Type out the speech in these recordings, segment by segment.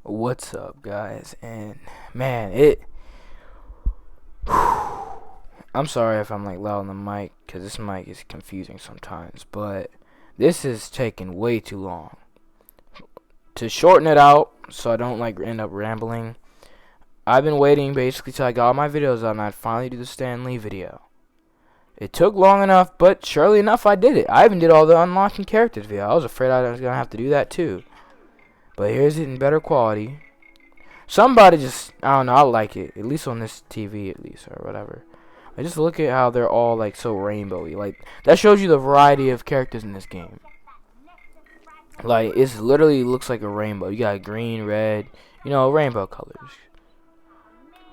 What's up, guys? And man, I'm sorry if I'm like loud on the mic, because this mic is confusing sometimes, but this is taking way too long. To shorten it out so I don't like end up rambling, I've been waiting basically till I got all my videos out and I'd finally do the Stan Lee video. It took long enough, but surely enough I did it. I even did all the unlocking characters video. I was afraid I was gonna have to do that too. But here's it in better quality. Somebody just, I don't know, I like it. At least on this TV, at least, or whatever. I just look at how they're all, like, so rainbowy. Like, that shows you the variety of characters in this game. Like, it literally looks like a rainbow. You got green, red, you know, rainbow colors.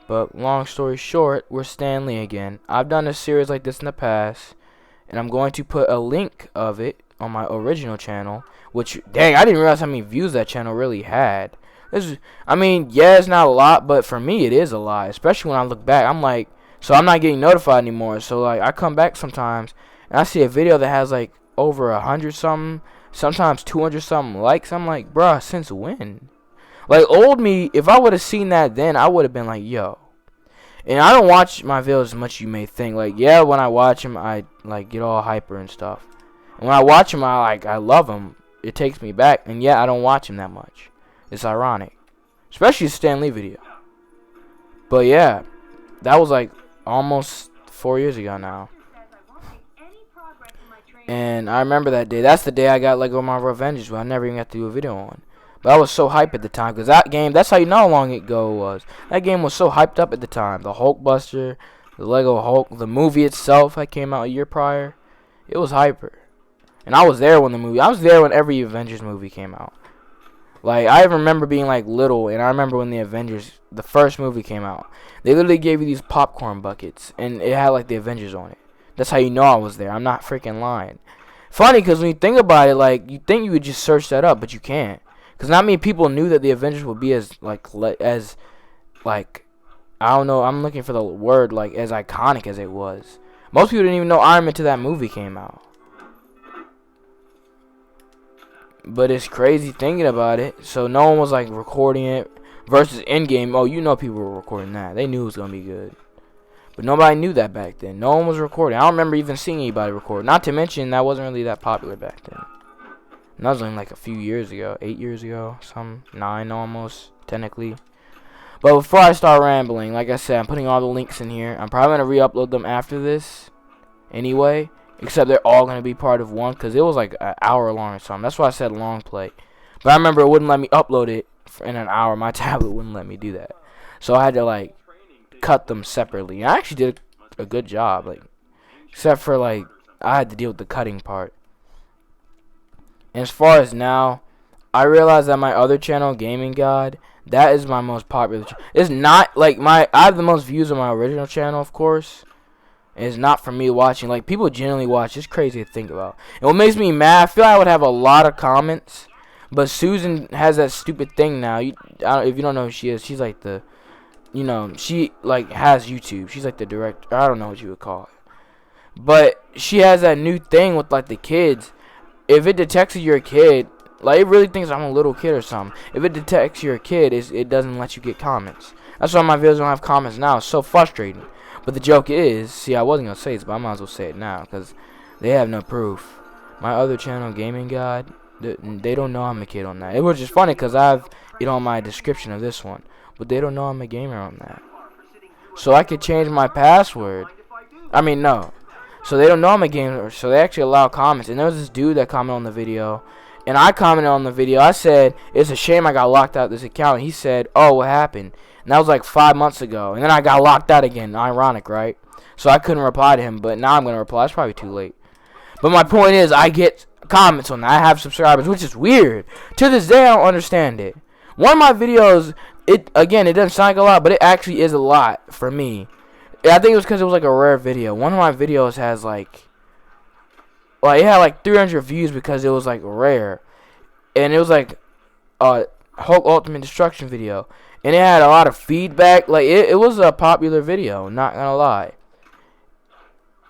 But, long story short, we're Stan Lee again. I've done a series like this in the past. And I'm going to put a link of it on my original channel. Which, dang, I didn't realize how many views that channel really had. I mean, yeah, it's not a lot, but for me, it is a lot. Especially when I look back, I'm like, so I'm not getting notified anymore. So, like, I come back sometimes, and I see a video that has, like, over 100 something, sometimes 200 something likes. I'm like, bruh, since when? Like, old me, if I would have seen that then, I would have been like, yo. And I don't watch my videos as much as you may think. Like, yeah, when I watch them, I, like, get all hyper and stuff. And when I watch them, I love them. It takes me back. And, yeah, I don't watch them that much. It's ironic. Especially the Stan Lee video. But yeah, that was like almost 4 years ago now. And I remember that day. That's the day I got Lego Marvel Avengers, but I never even got to do a video on. But I was so hyped at the time, because that game, that's how you know how long ago it was. That game was so hyped up at the time. The Hulkbuster, the Lego Hulk, the movie itself that came out a year prior. It was hyper. And I was there when I was there when every Avengers movie came out. Like, I remember being, like, little, and I remember when the Avengers, the first movie came out. They literally gave you these popcorn buckets, and it had, like, the Avengers on it. That's how you know I was there. I'm not freaking lying. Funny, because when you think about it, like, you think you would just search that up, but you can't. Because not many people knew that the Avengers would be as, like, I don't know, I'm looking for the word, like, as iconic as it was. Most people didn't even know Iron Man till that movie came out. But it's crazy thinking about it. So no one was like recording it versus Endgame. Oh, you know people were recording that. They knew it was going to be good. But nobody knew that back then. No one was recording. I don't remember even seeing anybody record. Not to mention that wasn't really that popular back then. And that was only like a few years ago. 8 years ago. 9 almost, technically. But before I start rambling, like I said, I'm putting all the links in here. I'm probably going to re-upload them after this anyway. Except they're all going to be part of one, because it was like an hour long or something. That's why I said long play. But I remember it wouldn't let me upload it in an hour. My tablet wouldn't let me do that. So I had to, like, cut them separately. And I actually did a good job. Like, except for, like, I had to deal with the cutting part. And as far as now, I realized that my other channel, Gaming God, that is my most popular channel. It's not, like, I have the most views on my original channel, of course. It's not for me watching. Like, people generally watch. It's crazy to think about. And what makes me mad, I feel like I would have a lot of comments. But Susan has that stupid thing now. If you don't know who she is, she's like the, you know, she like has YouTube. She's like the director. I don't know what you would call it. But she has that new thing with like the kids. If it detects that you're a kid, like it really thinks I'm a little kid or something. If it detects you're a kid, it doesn't let you get comments. That's why my videos don't have comments now. It's so frustrating. But the joke is, see, I wasn't going to say this, but I might as well say it now, because they have no proof. My other channel, Gaming God, they don't know I'm a kid on that. It was just funny, because I have it on my description of this one. But they don't know I'm a gamer on that. So I could change my password. I mean, no. So they don't know I'm a gamer, so they actually allow comments. And there was this dude that commented on the video, and I commented on the video. I said, it's a shame I got locked out of this account. And he said, oh, what happened? And that was like 5 months ago. And then I got locked out again. Ironic, right? So I couldn't reply to him. But now I'm going to reply. It's probably too late. But my point is, I get comments on that. I have subscribers, which is weird. To this day, I don't understand it. One of my videos, it doesn't sound like a lot, but it actually is a lot for me. I think it was because it was like a rare video. One of my videos has like it had like 300 views because it was like rare. And it was like Hulk Ultimate Destruction video. And it had a lot of feedback. Like, it was a popular video, not gonna lie.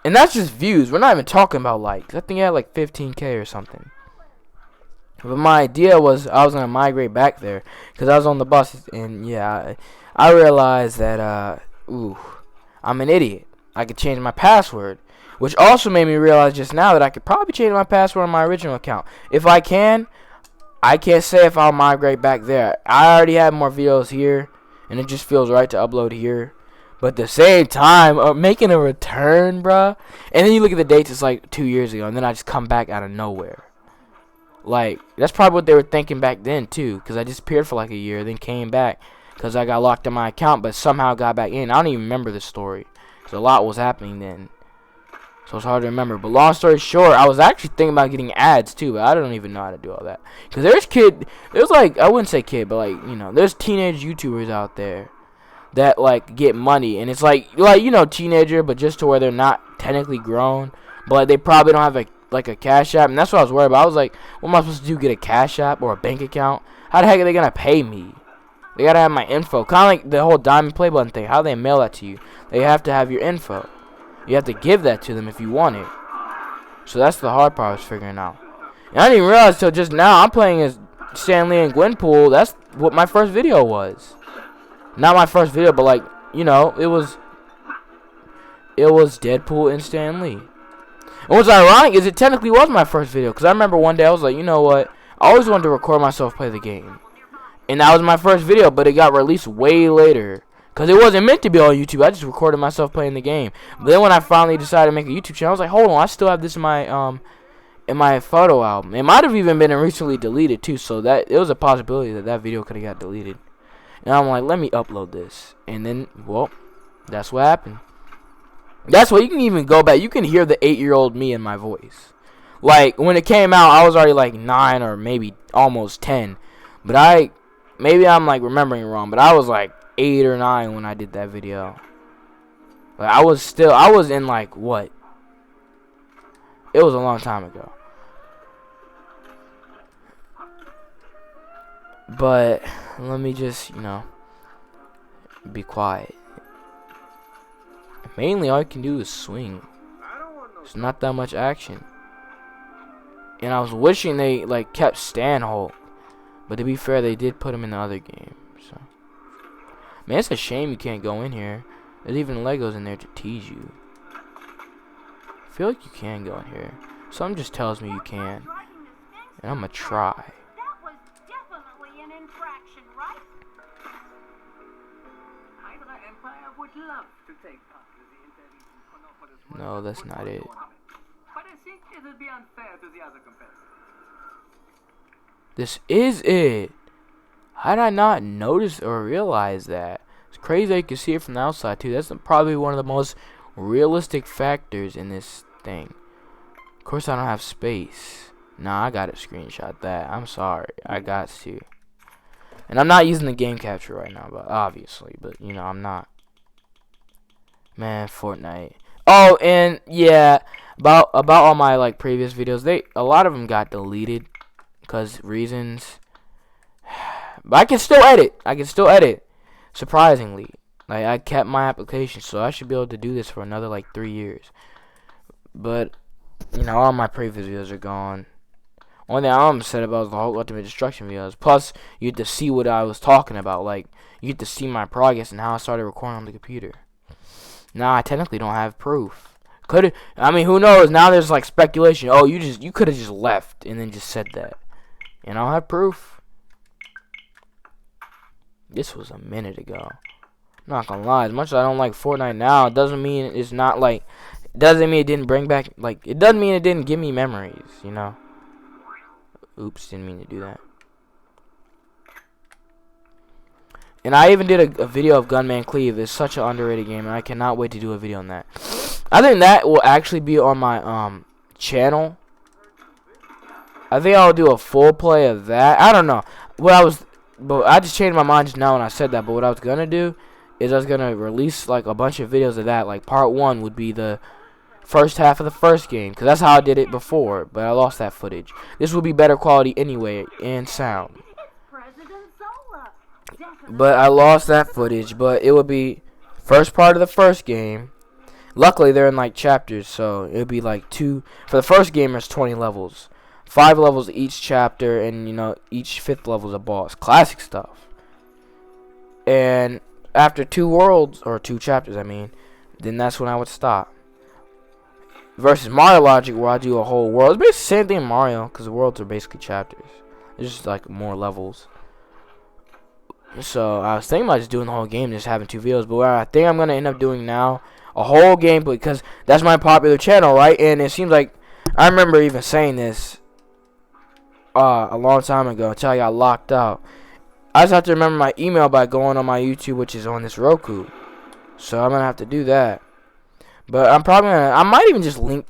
And that's just views. We're not even talking about likes. I think it had like 15K or something. But my idea was I was gonna migrate back there because I was on the bus, and yeah, I realized that I'm an idiot. I could change my password, which also made me realize just now that I could probably change my password on my original account. If I can, I can't say if I'll migrate back there. I already have more videos here, and it just feels right to upload here. But at the same time, making a return, bruh. And then you look at the dates, it's like 2 years ago, and then I just come back out of nowhere. Like, that's probably what they were thinking back then, too, because I disappeared for like a year, then came back because I got locked in my account, but somehow got back in. I don't even remember the story, because a lot was happening then. So it's hard to remember. But long story short, I was actually thinking about getting ads, too, but I don't even know how to do all that. Because there's like, I wouldn't say kid, but like, you know, there's teenage YouTubers out there that like get money, and it's like you know, teenager, but just to where they're not technically grown, but like, they probably don't have like a cash app, and that's what I was worried about. I was like, what am I supposed to do, get a cash app or a bank account? How the heck are they gonna pay me? They gotta have my info, kind of like the whole diamond play button thing. How do they mail that to you? They have to have your info. You have to give that to them if you want it. So that's the hard part I was figuring out. And I didn't even realize till just now I'm playing as Stan Lee and Gwenpool. That's what my first video was. Not my first video, but like, you know, it was Deadpool and Stan Lee. And what's ironic is it technically was my first video, because I remember one day I was like, you know what, I always wanted to record myself play the game. And that was my first video, but it got released way later, because it wasn't meant to be on YouTube. I just recorded myself playing the game. But then when I finally decided to make a YouTube channel, I was like, hold on, I still have this in my photo album. It might have even been recently deleted too, so that it was a possibility that video could have got deleted. And I'm like, let me upload this. And then, well, that's what happened. That's what, you can even go back. You can hear the 8-year-old me in my voice. Like, when it came out, I was already like 9 or maybe almost 10. But maybe I'm like remembering wrong, but I was like 8 or 9 when I did that video. Like, I was in like, what? It was a long time ago. But let me just, you know, be quiet. Mainly all you can do is swing. There's not that much action. And I was wishing they like kept Stan Holt. But to be fair, they did put him in the other game. So, man, it's a shame you can't go in here. There's even Legos in there to tease you. I feel like you can go in here. Something just tells me you can. And I'm gonna try. No, that's not it. But I think it would be unfair to the other competitors. This is it. How did I not notice or realize that? It's crazy you can see it from the outside too. That's probably one of the most realistic factors in this thing. Of course I don't have space. Nah, I gotta screenshot that. I'm sorry. I got to. And I'm not using the game capture right now, but obviously. But you know, I'm not. Man, Fortnite. Oh, and yeah, about all my like previous videos, a lot of them got deleted because reasons. But I can still edit. Surprisingly, like, I kept my application, so I should be able to do this for another like 3 years. But you know, all my previous videos are gone. Only thing I'm upset about is the whole Ultimate Destruction videos. Plus, you get to see what I was talking about. Like, you get to see my progress and how I started recording on the computer. Now I technically don't have proof. I mean, who knows? Now there's like speculation. Oh, you could have just left and then just said that. And I don't have proof. This was a minute ago. I'm not gonna lie. As much as I don't like Fortnite now, it doesn't mean it's not like. It doesn't mean it didn't bring back, like. It doesn't mean it didn't give me memories. You know. Oops, didn't mean to do that. And I even did a video of Gunman Cleave. It's such an underrated game, and I cannot wait to do a video on that. I think that will actually be on my channel. I think I'll do a full play of that. I don't know. But I just changed my mind just now when I said that. But what I was gonna do is I was gonna release like a bunch of videos of that. Like part 1 would be the first half of the first game, because that's how I did it before. But I lost that footage. This will be better quality anyway and sound. But I lost that footage. But it would be first part of the first game. Luckily, they're in like chapters, so it would be like 2. For the first game, there's 20 levels. 5 levels each chapter, and you know, each 5th level is a boss. Classic stuff. And after 2 worlds, or 2 chapters, I mean, then that's when I would stop. Versus Mario Logic, where I do a whole world. It's basically the same thing in Mario, because the worlds are basically chapters. It's just like more levels. So I was thinking about just doing the whole game, just having 2 videos. But what I think I'm gonna end up doing now, a whole game, because that's my popular channel, right? And it seems like I remember even saying this a long time ago until I got locked out. I just have to remember my email by going on my YouTube, which is on this Roku. So I'm gonna have to do that. But I'm probably gonna, I might even just link,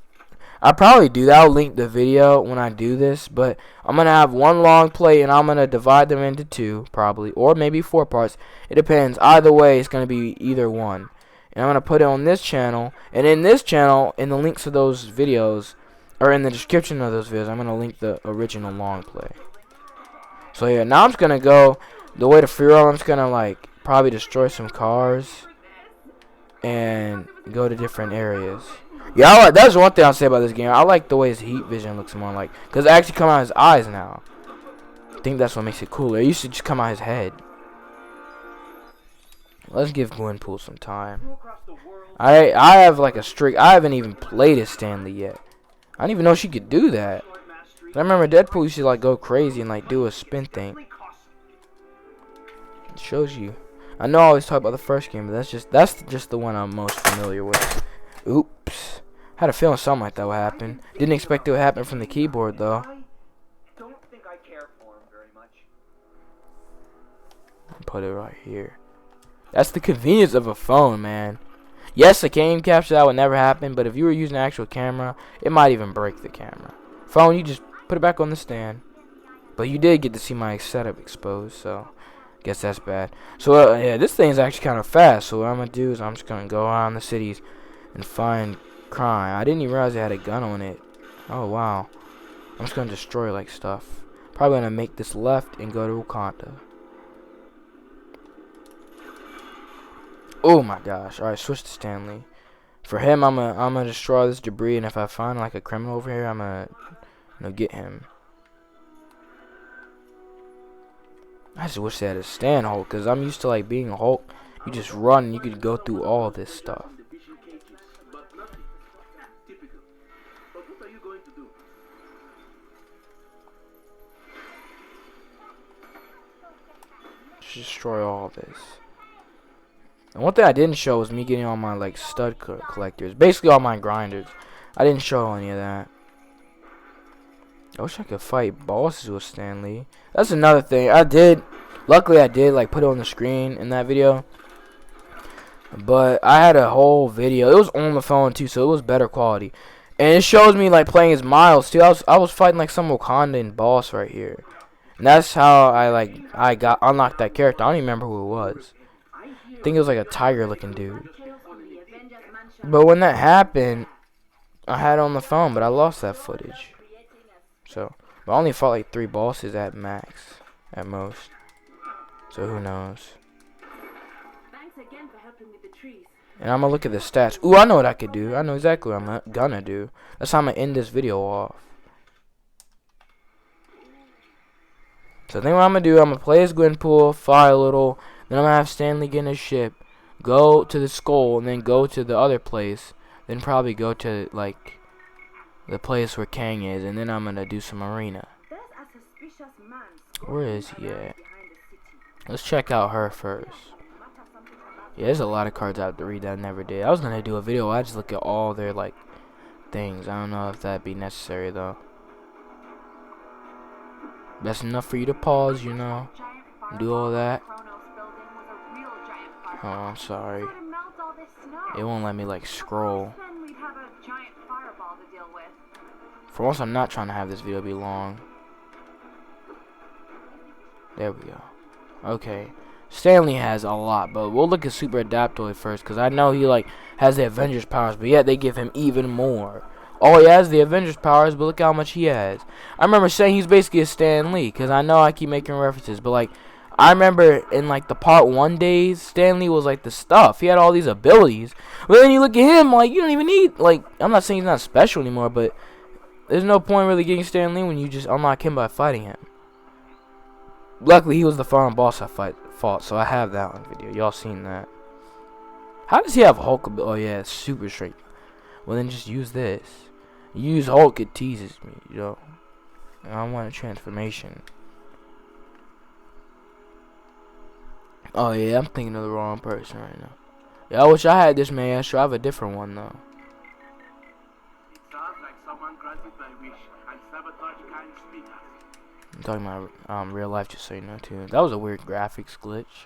I'll probably do that. I'll link the video when I do this. But I'm gonna have one long play, and I'm gonna divide them into 2 probably, or maybe 4 parts. It depends. Either way, it's gonna be either one. And I'm gonna put it on this channel, and in this channel, in the links of those videos, or in the description of those videos, I'm gonna link the original long play. So yeah, now I'm just gonna go the way to free roam. I'm just gonna like probably destroy some cars and go to different areas. Yeah, that's one thing I'll say about this game. I like the way his heat vision looks more like, because it actually come out his eyes now. I think that's what makes it cooler. It used to just come out his head. Let's give Gwenpool some time. I have like a streak. I haven't even played as Stanley yet. I didn't even know she could do that. I remember Deadpool used to like go crazy and like do a spin thing. It shows you. I know I always talk about the first game, but that's just the one I'm most familiar with. Oops. Had a feeling something like that would happen. Didn't expect it would happen from the keyboard though. Don't think I care for him very much. Put it right here. That's the convenience of a phone, man. Yes, a game capture that would never happen, but if you were using an actual camera, it might even break the camera. Phone, you just put it back on the stand. But you did get to see my setup exposed, so guess that's bad. So yeah, this thing's actually kind of fast. So what I'm gonna do is I'm just gonna go around the cities and find crime. I didn't even realize it had a gun on it. Oh wow. I'm just gonna destroy like stuff. Probably gonna make this left and go to Wakanda. Oh my gosh. Alright, switch to Stanley. For him, I'm gonna destroy this debris, and if I find like a criminal over here, I'm gonna get him. I just wish they had a stand Hulk, because I'm used to like being a Hulk. You just run and you could go through all this stuff. Just destroy all this. And one thing I didn't show was me getting all my like stud collectors, basically all my grinders. I didn't show any of that. I wish I could fight bosses with Stanley. That's another thing. Luckily I did like put it on the screen in that video. But I had a whole video. It was on the phone too, so it was better quality. And it shows me like playing as Miles too. I was fighting like some Wakandan boss right here. And that's how I got unlocked that character. I don't even remember who it was. I think it was like a tiger looking dude. But when that happened, I had it on the phone, but I lost that footage. So, but I only fought like 3 bosses at max, at most. So who knows? And I'm gonna look at the stats. Ooh, I know what I could do. I know exactly what I'm gonna do. That's how I'm gonna end this video off. So I think what I'm gonna do, I'm gonna play as Gwenpool, fly a little, then I'm gonna have Stanley get in his ship, go to the skull, and then go to the other place, then probably go to like the place where Kang is, and then I'm gonna do some arena. Where is he at? Let's check out her first. Yeah, there's a lot of cards I have to read that I never did. I was gonna do a video where I just look at all their like things. I don't know if that'd be necessary though. That's enough for you to pause, you know, and do all that. Oh, I'm sorry. It won't let me like scroll. For once, I'm not trying to have this video be long. There we go. Okay. Stanley has a lot, but we'll look at Super Adaptoid first, because I know he like has the Avengers powers, but yet they give him even more. Oh, he has the Avengers powers, but look how much he has. I remember saying he's basically a Stan Lee, because I know I keep making references, but like I remember in like the part 1 days, Stan Lee was like the stuff. He had all these abilities, but then you look at him, like you don't even need, like, I'm not saying he's not special anymore, but There's no point really getting Stan Lee when you just unlock him by fighting him. Luckily, he was the final boss I fought, so I have that on video. Y'all seen that. How does he have Hulk ability? Oh, yeah, it's super strength. Well, then just use this. Use Hulk, it teases me, you know. And I want a transformation. Oh, yeah, I'm thinking of the wrong person right now. Yeah, I wish I had this maestro. I have a different one, though. It sounds like someone granted my wish and sabotaged kind speakers. I'm talking about real life, just so you know, too. That was a weird graphics glitch.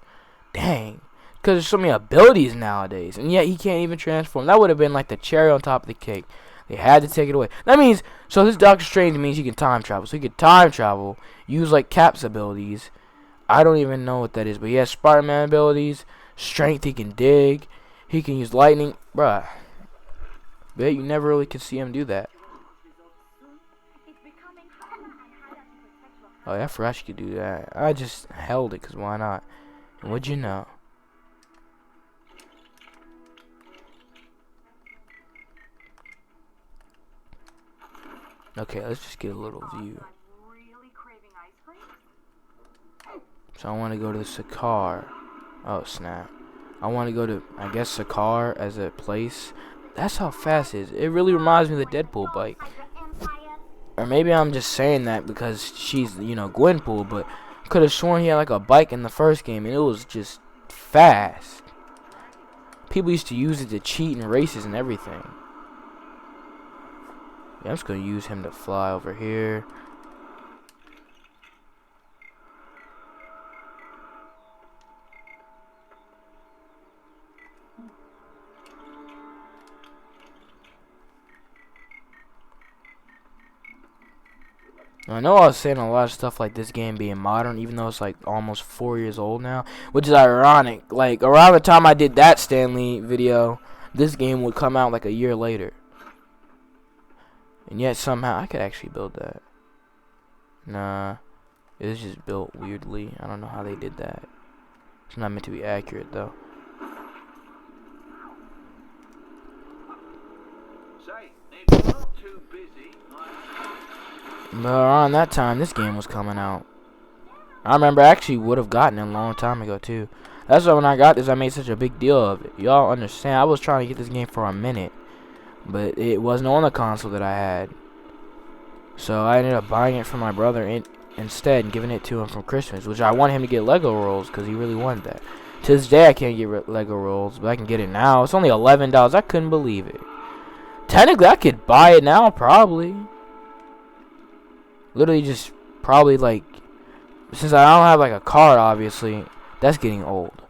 Dang. Because there's so many abilities nowadays. And yet he can't even transform. That would have been like the cherry on top of the cake. They had to take it away. That means, so this Doctor Strange means he can time travel. So he could time travel, use like Cap's abilities. I don't even know what that is. But he has Spider-Man abilities. Strength, he can dig. He can use lightning. Bruh. Bet you never really could see him do that. Oh, yeah, I forgot you could do that. I just held it, because why not? And what'd you know? Okay, let's just get a little view. So I want to go to the Sakar. Oh, snap. I want to go to, I guess, Sakar as a place. That's how fast it is. It really reminds me of the Deadpool bike. Or maybe I'm just saying that because she's, you know, Gwenpool, but could have sworn he had like a bike in the first game and it was just fast. People used to use it to cheat in races and everything. Yeah, I'm just going to use him to fly over here. I know I was saying a lot of stuff like this game being modern, even though it's like almost 4 years old now, which is ironic. Like, around the time I did that Stan Lee video, this game would come out like a year later. And yet somehow I could actually build that. Nah, it was just built weirdly. I don't know how they did that. It's not meant to be accurate though. But around that time, this game was coming out. I remember I actually would have gotten it a long time ago too. That's why when I got this, I made such a big deal of it. Y'all understand? I was trying to get this game for a minute, but it wasn't on the console that I had. So I ended up buying it from my brother instead and giving it to him for Christmas, which I wanted him to get Lego rolls because he really wanted that. To this day, I can't get Lego rolls, but I can get it now. It's only $11. I couldn't believe it. Technically, I could buy it now, probably. Literally just probably like, since I don't have like a card, obviously, that's getting old.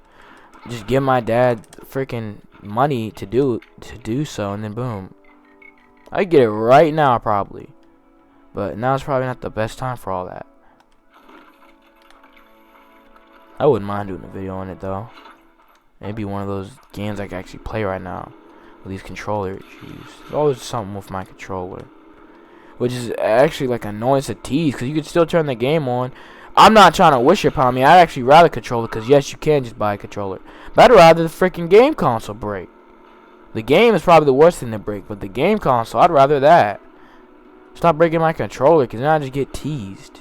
Just give my dad freaking money to do so, and then boom. I get it right now, probably. But now it's probably not the best time for all that. I wouldn't mind doing a video on it though. It'd be one of those games I can actually play right now with these controller issues. There's always something with my controller, which is actually like annoying to tease because you could still turn the game on. I'm not trying to wish it upon me. I'd actually rather controller because yes, you can just buy a controller. But I'd rather the freaking game console break. The game is probably the worst thing to break, but the game console, I'd rather that. Stop breaking my controller because then I just get teased.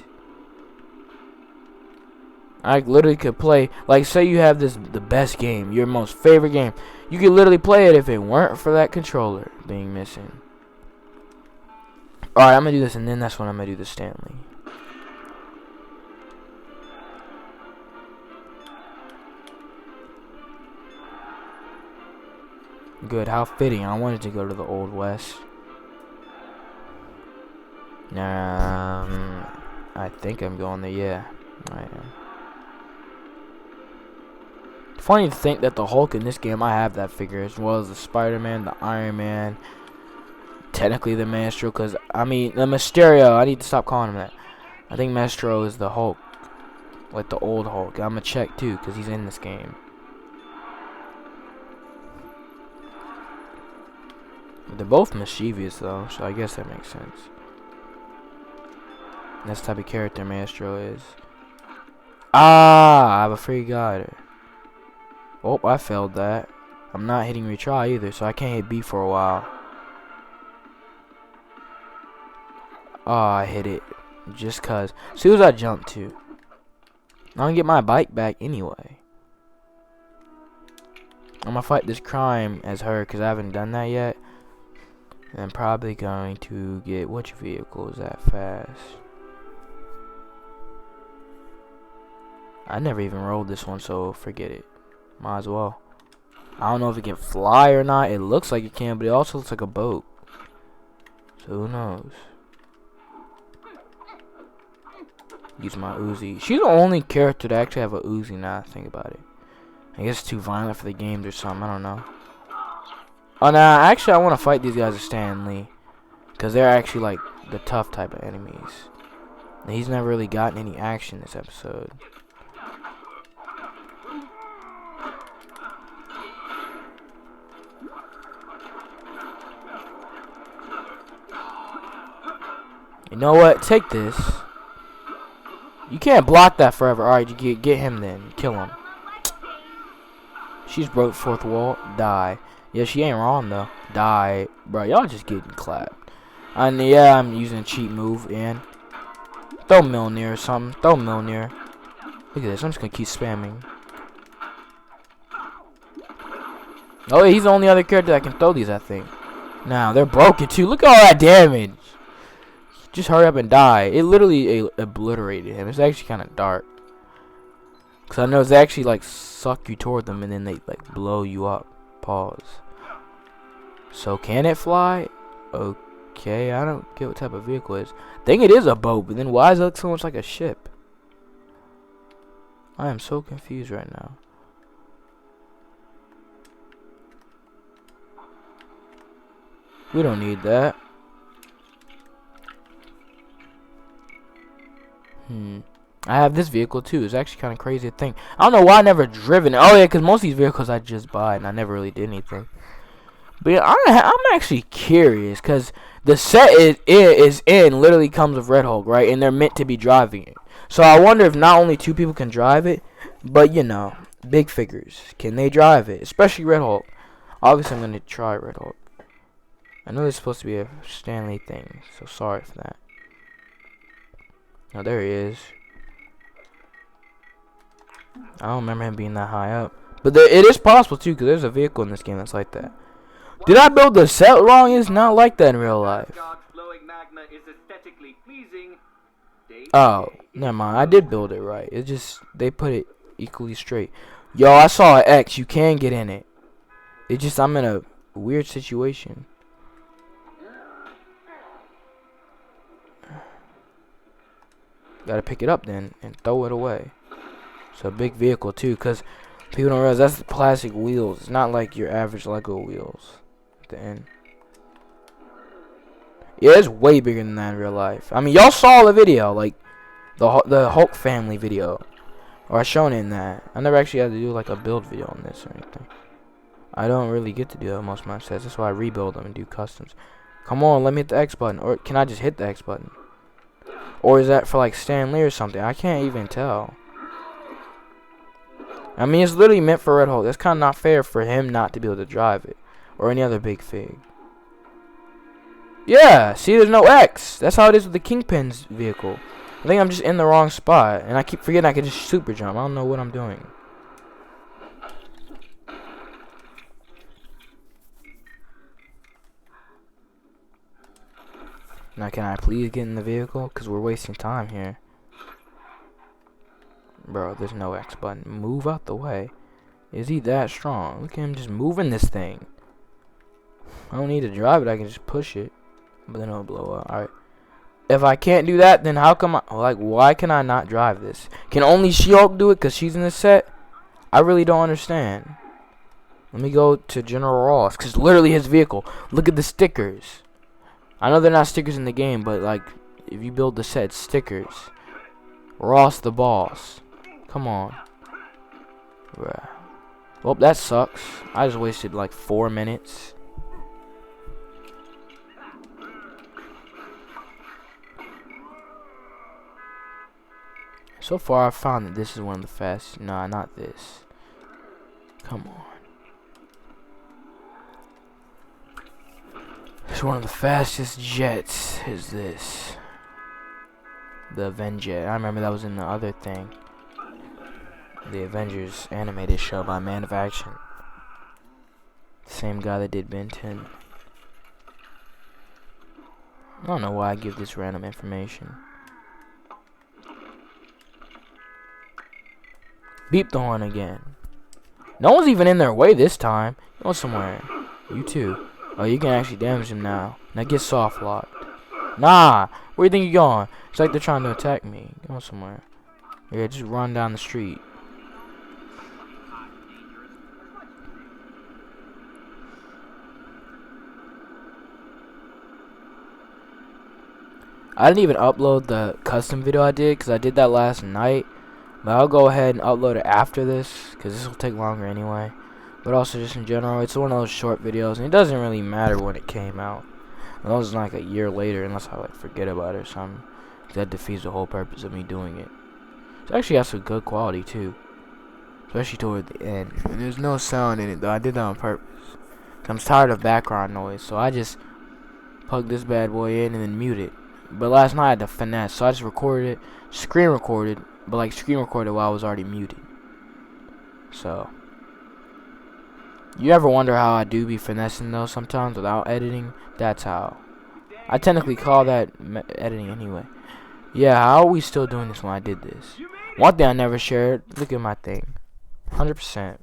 I literally could play, like say you have the best game, your most favorite game. You could literally play it if it weren't for that controller being missing. Alright, I'm going to do this and then that's when I'm going to do the Stan Lee. Good, how fitting. I wanted to go to the Old West. I think I'm going there, yeah. I am. Funny to think that the Hulk in this game, I have that figure, as well as the Spider-Man, the Iron Man, technically the Maestro, because, I mean, the Mysterio, I need to stop calling him that. I think Maestro is the Hulk, like the old Hulk. I'm going to check, too, because he's in this game. But they're both mischievous, though, so I guess that makes sense. That's the type of character Maestro is. Ah, I have a free guider. Oh, I failed that. I'm not hitting retry either, so I can't hit B for a while. Oh, I hit it. Just cause. As soon as I jumped to. I'm gonna get my bike back anyway. I'm gonna fight this crime as her because I haven't done that yet. And I'm probably going to get which vehicle is that fast? I never even rode this one, so forget it. Might as well. I don't know if it can fly or not. It looks like it can, but it also looks like a boat. So who knows? Use my Uzi. She's the only character to actually have a Uzi now I think about it. I guess it's too violent for the games or something. I don't know. Oh, nah. Actually, I want to fight these guys with Stan Lee. Because they're actually, like, the tough type of enemies. And he's never really gotten any action this episode. You know what? Take this. You can't block that forever. Alright, you get him then. Kill him. She's broke fourth wall. Die. Yeah, she ain't wrong though. Die. Bro, y'all just getting clapped. And yeah, I'm using a cheat move and throw Milner or something. Throw Milner. Look at this. I'm just gonna keep spamming. Oh, he's the only other character that can throw these, I think. Now they're broken too. Look at all that damage. Just hurry up and die. It literally obliterated him. It's actually kind of dark. Because I know it's actually like suck you toward them and then they like blow you up. Pause. So can it fly? Okay, I don't get what type of vehicle it is. I think it is a boat, but then why does it look so much like a ship? I am so confused right now. We don't need that. I have this vehicle too. It's actually kind of crazy to think. I don't know why I never driven it. Oh yeah, because most of these vehicles I just buy and I never really did anything. But yeah, I'm actually curious because the set is in literally comes with Red Hulk, right? And they're meant to be driving it. So I wonder if not only 2 people can drive it, but you know, big figures, can they drive it? Especially Red Hulk. Obviously, I'm gonna try Red Hulk. I know there's supposed to be a Stanley thing, so sorry for that. Oh, there he is. I don't remember him being that high up. But it is possible, too, because there's a vehicle in this game that's like that. Did I build the set wrong? It's not like that in real life. Oh, never mind. I did build it right. It just, they put it equally straight. Yo, I saw an X. You can get in it. It just, I'm in a weird situation. Gotta pick it up then and throw it away. It's a big vehicle too, because people don't realize that's the plastic wheels. It's not like your average Lego wheels at the end. Yeah, it's way bigger than that in real life. I mean, y'all saw the video, like the Hulk family video, or I shown it in that. I never actually had to do like a build video on this or anything. I don't really get to do that with most of my sets. That's why I rebuild them and do customs. Come on, let me hit the X button, or can I just hit the X button? Or is that for like Stan Lee or something? I can't even tell. I mean, it's literally meant for Red Hulk. That's kind of not fair for him not to be able to drive it. Or any other big fig. Yeah, see, there's no X. That's how it is with the Kingpin's vehicle. I think I'm just in the wrong spot. And I keep forgetting I can just super jump. I don't know what I'm doing. Now, can I please get in the vehicle? Because we're wasting time here. Bro, there's no X button. Move out the way. Is he that strong? Look at him just moving this thing. I don't need to drive it. I can just push it. But then it'll blow up. Alright. If I can't do that, then how come I... Like, why can I not drive this? Can only She-Hulk do it because she's in this set? I really don't understand. Let me go to General Ross. Because literally his vehicle. Look at the stickers. I know they're not stickers in the game, but like, if you build the set, stickers. Ross the boss. Come on. Bruh. Well, that sucks. I just wasted like 4 minutes. So far, I've found that this is one of the fastest. Nah, not this. Come on. It's one of the fastest jets. Is this? The Avengers. I remember that was in the other thing. The Avengers animated show by Man of Action. Same guy that did Ben 10. I don't know why I give this random information. Beep the horn again. No one's even in their way this time. Go somewhere. You too. Oh, you can actually damage him now. Now get soft locked. Nah! Where do you think you're going? It's like they're trying to attack me. Go somewhere. Yeah, just run down the street. I didn't even upload the custom video I did because I did that last night. But I'll go ahead and upload it after this because this will take longer anyway. But also just in general, it's one of those short videos and it doesn't really matter when it came out. It was like a year later unless I like forget about it or something. That defeats the whole purpose of me doing it. It actually has some good quality too. Especially toward the end. There's no sound in it though. I did that on purpose. I'm tired of background noise. So I just plug this bad boy in and then mute it. But last night I had to finesse, so I just recorded it, screen recorded, but like screen recorded while I was already muted. So, you ever wonder how I do be finessing though sometimes without editing? That's how. I technically call that editing anyway. Yeah, how are we still doing this when I did this? One thing I never shared, look at my thing. 100%.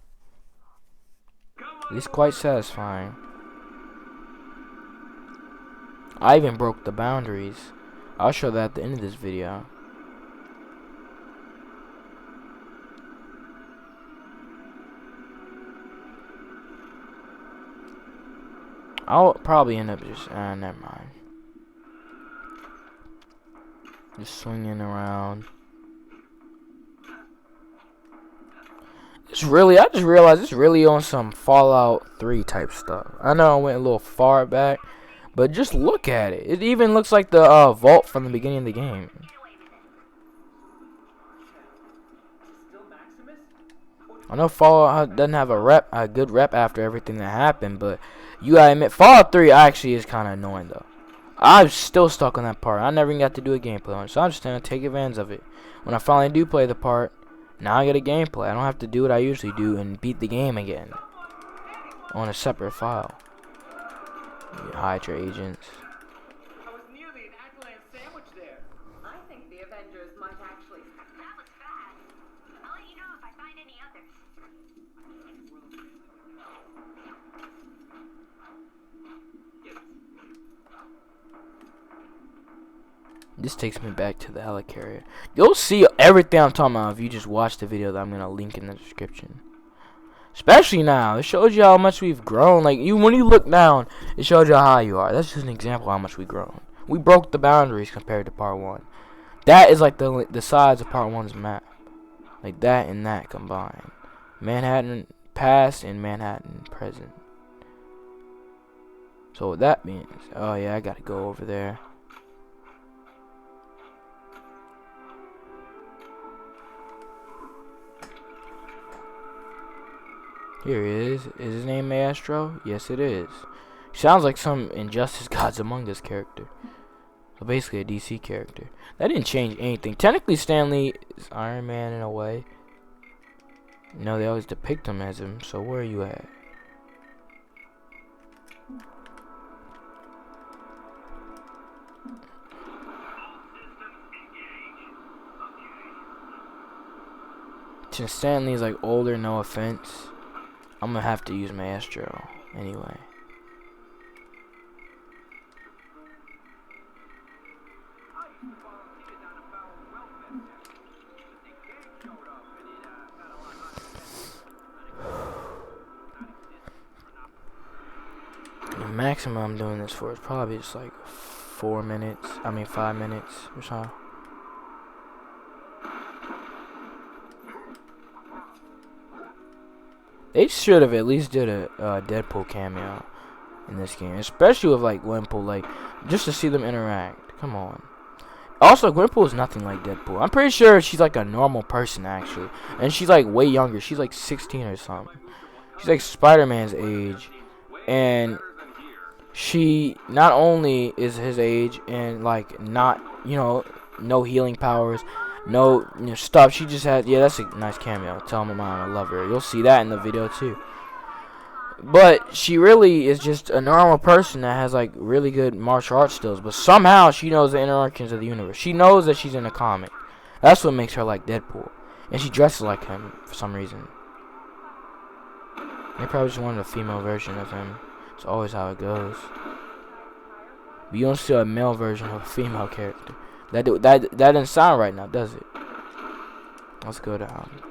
It's quite satisfying. I even broke the boundaries. I'll show that at the end of this video. I'll probably end up just, never mind. Just swinging around. It's really, I just realized it's really on some Fallout 3 type stuff. I know I went a little far back. But just look at it. It even looks like the vault from the beginning of the game. I know Fallout doesn't have a good rep after everything that happened, but you gotta admit, Fallout 3 actually is kind of annoying though. I'm still stuck on that part. I never even got to do a gameplay on it, so I'm just gonna take advantage of it. When I finally do play the part, now I get a gameplay. I don't have to do what I usually do and beat the game again on a separate file. HYDRA agents. I was nearly an Ackland sandwich there. I think the Avengers might actually. That was fast. I'll let you know if I find any others. This takes me back to the helicarrier. You'll see everything I'm talking about if you just watch the video that I'm gonna link in the description. Especially now, it shows you how much we've grown. Like when you look down, it shows you how high you are. That's just an example of how much we've grown. We broke the boundaries compared to part 1. That is like the size of part 1's map. Like that and that combined. Manhattan past and Manhattan present. So what that means? Oh yeah, I gotta go over there. Here he is. Is his name Maestro? Yes, it is. Sounds like some Injustice Gods Among Us character. So basically a DC character. That didn't change anything. Technically, Stan Lee is Iron Man in a way. You know, they always depict him as him. So where are you at? Since Stan Lee's like older, no offense, I'm gonna have to use Maestro anyway. The maximum I'm doing this for is probably just like 5 minutes or so. They should have at least did a Deadpool cameo in this game, especially with like Gwenpool, like just to see them interact. Come on. Also, Gwenpool is nothing like Deadpool. I'm pretty sure she's like a normal person actually, and she's like way younger. She's like 16 or something. She's like Spider-Man's age, and she not only is his age and like not, you know, no healing powers, no stuff. She just had, yeah, that's a nice cameo. Tell my mom I love her. You'll see that in the video too. But she really is just a normal person that has like really good martial arts skills. But somehow she knows the inner workings of the universe. She knows that she's in a comic. That's what makes her like Deadpool. And she dresses like him for some reason. They probably just wanted a female version of him. It's always how it goes. But you don't see a male version of a female character. That doesn't sound right now, does it? Let's go down.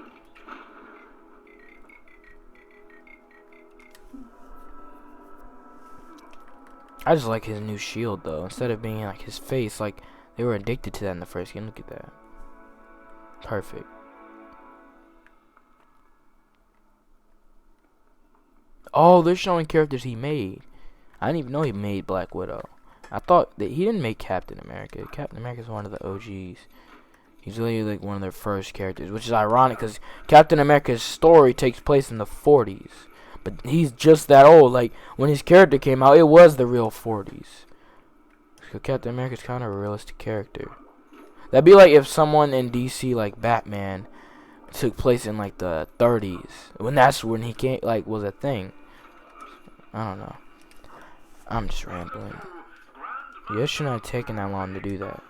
I just like his new shield though. Instead of being like his face, like they were addicted to that in the first game. Look at that. Perfect. Oh, they're showing characters he made. I didn't even know he made Black Widow. I thought that he didn't make Captain America. Captain America is one of the OGs. He's really like one of their first characters, which is ironic because Captain America's story takes place in the 40s. But he's just that old. Like, when his character came out, it was the real 40s. So Captain America's kind of a realistic character. That'd be like if someone in DC, like Batman, took place in like the 30s. When that's when he came, like, was a thing. I don't know. I'm just rambling. Yeah, it shouldn't have taken that long to do that.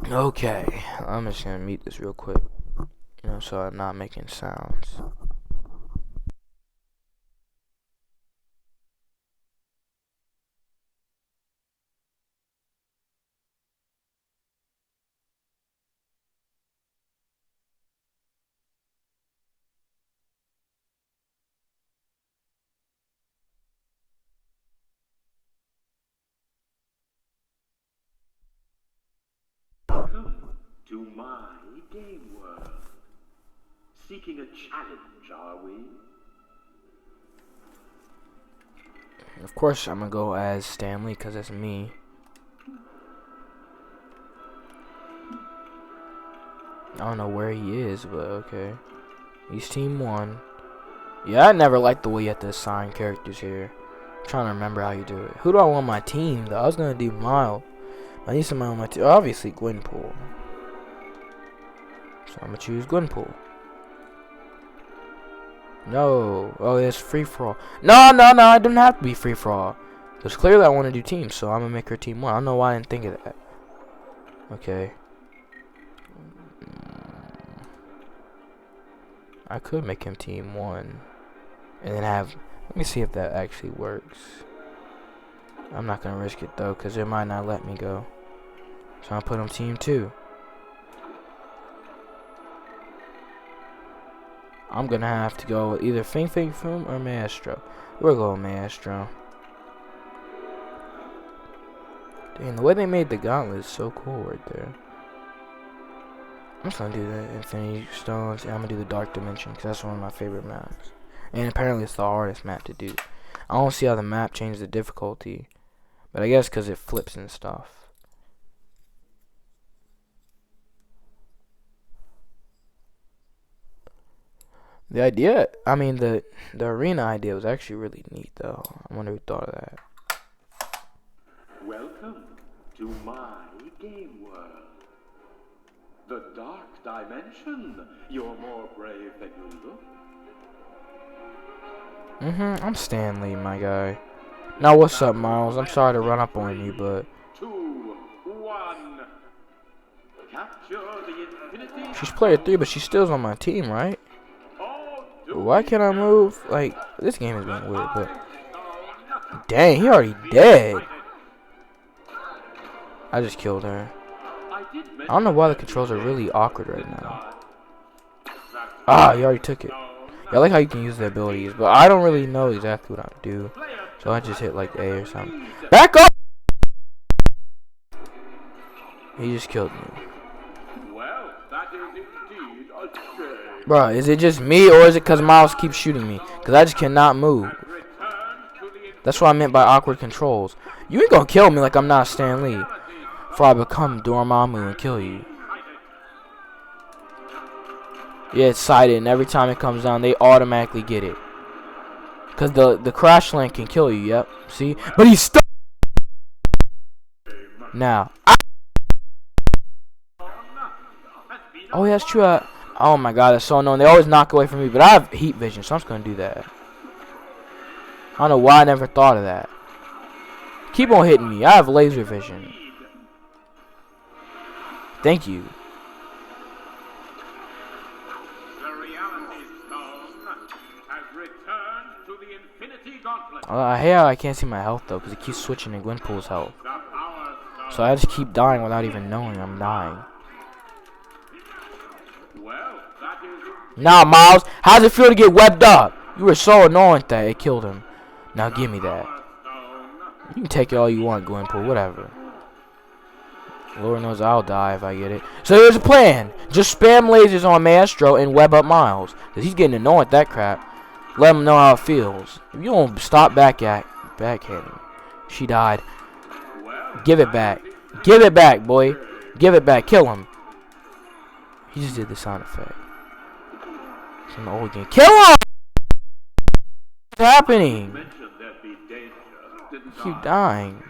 Okay, I'm just gonna mute this real quick. So I'm not making sounds. Welcome to my game world. Seeking a challenge, are we? Of course, I'm gonna go as Stanley because that's me. I don't know where he is, but okay. He's Team 1. Yeah, I never liked the way you have to assign characters here. I'm trying to remember how you do it. Who do I want on my team, though? I was gonna do Miles. I need somebody on my team. Obviously, Gwenpool. So I'm gonna choose Gwenpool. No. Oh, it's free for all. No, I didn't have to be free for all. Because clearly I want to do teams, so I'm gonna make her Team 1. I don't know why I didn't think of that. Okay. I could make him Team 1. And then have... Let me see if that actually works. I'm not gonna risk it though, because it might not let me go. So I'll put him Team 2. I'm gonna have to go with either Fing Fing Foom or Maestro. We're going Maestro. Dang, the way they made the gauntlet is so cool right there. I'm just gonna do the Infinity Stones, and I'm gonna do the Dark Dimension, because that's one of my favorite maps. And apparently it's the hardest map to do. I don't see how the map changed the difficulty. But I guess because it flips and stuff. The idea, I mean the arena idea was actually really neat though. I wonder who thought of that. Welcome to my game world. The Dark Dimension. You're more brave than you look. I'm Stanley, my guy. Now what's up, Miles? I'm sorry to run up on you, but 2, 1. Capture the infinity. she's player 3, but she still's on my team, right? Why can't I move? Like, this game is being weird, but dang, he already dead. I just killed her. I don't know why the controls are really awkward right now. Ah, he already took it. Yeah, I like how you can use the abilities, but I don't really know exactly what I do. So I just hit like A or something. Back up! He just killed me. Well, that is indeed a shame. Bruh, is it just me or is it because Miles keeps shooting me? Because I just cannot move. That's what I meant by awkward controls. You ain't gonna kill me like I'm not Stan Lee. Before I become Dormammu and kill you. Yeah, it's sighted, and every time it comes down, they automatically get it. Because the crash land can kill you, yep. See? But he's stuck! Now. Oh, yeah, that's true. Oh my god, that's so annoying. They always knock away from me, but I have heat vision, so I'm just gonna do that. I don't know why I never thought of that. Keep on hitting me. I have laser vision. Thank you. The reality stone has returned to the Infinity Gauntlet. I hate how I can't see my health though, because it keeps switching to Gwenpool's health. The power stone. So I just keep dying without even knowing I'm dying. Well, that is Nah, Miles, how's it feel to get webbed up? You were so annoying that it killed him. Now give me that. stone. You can take it all you want, Gwenpool, whatever. Lord knows I'll die if I get it. So here's a plan. Just spam lasers on Maestro and web up Miles. Because he's getting annoyed at that crap. Let him know how it feels. If you don't stop backhanding. She died. Give it back. Give it back, boy. Give it back. Kill him. He just did the sound effect. It's an old game. Kill him! What's happening? Mentioned there'd be danger, didn't Keep I? dying.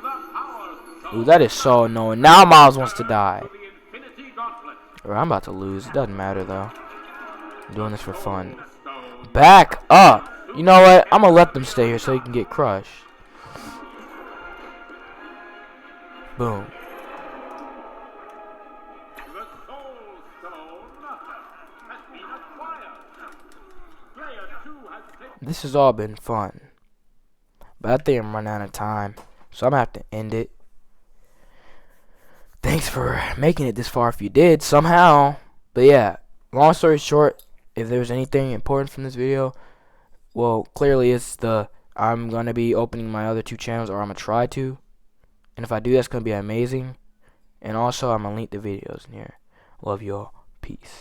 The power stone Ooh, that is so annoying. Now Miles wants to die. to the Infinity Gauntlet. Or I'm about to lose. It doesn't matter though. I'm doing this for fun. Stone. Back up. You know what? I'm gonna let them stay here so you can get crushed. Boom. The Soul Stone has been acquired. Player 2 has taken. This has all been fun. But I think I'm running out of time. So I'm gonna have to end it. Thanks for making it this far if you did somehow. But yeah, long story short, if there was anything important from this video, well, clearly it's I'm gonna be opening my other 2 channels, or I'm gonna try to. And if I do, that's gonna be amazing. And also, I'm gonna link the videos in here. Love y'all. Peace.